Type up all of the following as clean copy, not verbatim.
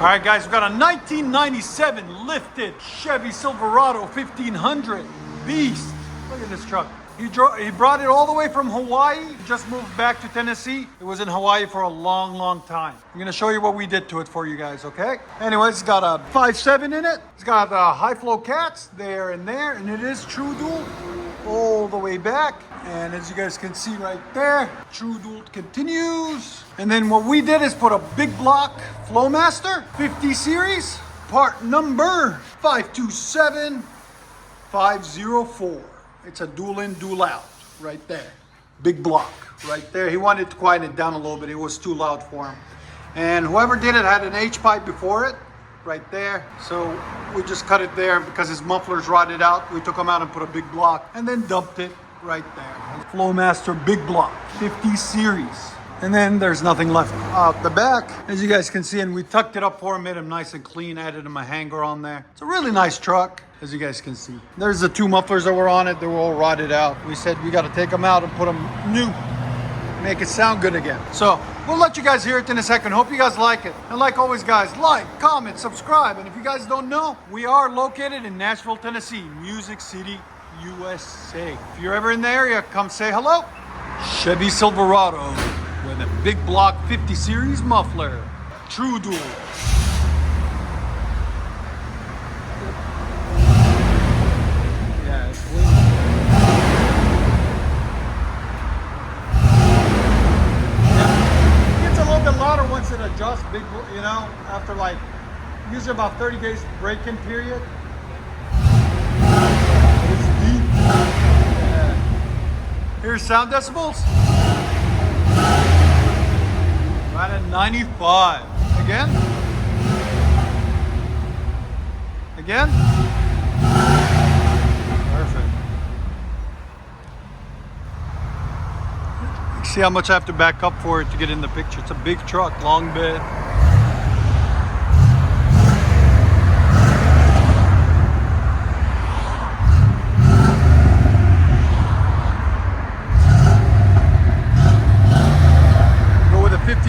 All right, guys, we got a 1997 lifted Chevy Silverado 1500 beast. Look at this truck. He brought it all the way from Hawaii, just moved back to Tennessee. It was in Hawaii for a long, long time. I'm gonna show you what we did to it for you guys, okay? Anyways, it's got a 5.7 in it. It's got high flow cats there, and it is true dual all the way back. And as you guys can see right there, true dual continues. And then what we did is put a big block FLOWMASTer 50 series, part number 527504. It's a dual in, dual out right there. Big block right there. He wanted to quieten it down a little bit. It was too loud for him. And whoever did it had an H-pipe before it right there. So we just cut it there because his mufflers rotted out. We took them out and put a big block and then dumped it right there. FLOWMASTer big block 50 series. And then there's nothing left out the back, as you guys can see, and we tucked it up for him, made him nice and clean, added him a hanger on there. It's a really nice truck, as you guys can see. There's the two mufflers that were on it. They were all rotted out. We said we got to take them out and put them new, make it sound good again. So we'll let you guys hear it in a second. Hope you guys like it. And like always, guys, like, comment, subscribe. And if you guys don't know, we are located in Nashville, Tennessee, Music City, USA. If you're ever in the area, come say hello. Chevy Silverado with a big block 50 series muffler, true dual. Yeah, it's clean. Yeah. It gets a little bit louder once it adjusts, big, you know, after like usually about 30 days break-in period. It's deep. Yeah. Here's sound decibels. Right at 95. Again. Again. Perfect. You see how much I have to back up for it to get in the picture. It's a big truck, long bed.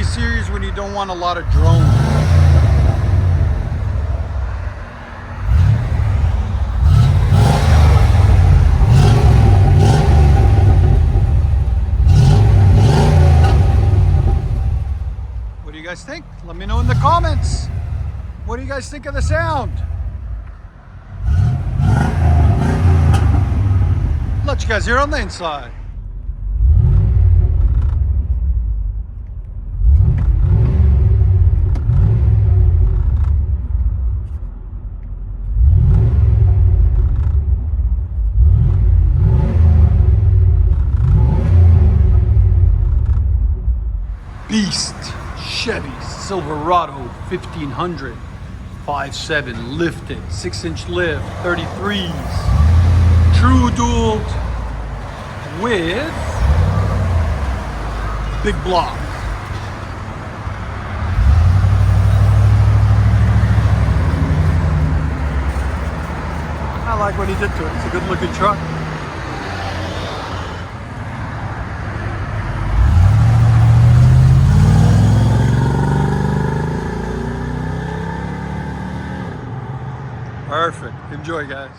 Series when you don't want a lot of drone. What do you guys think? Let me know in the comments. What do you guys think of the sound? Let you guys hear on the inside. Beast Chevy Silverado 1500 5.7 lifted 6-inch lift 33s true dual with big block. I like what he did to it. It's a good looking truck. Perfect. Enjoy, guys.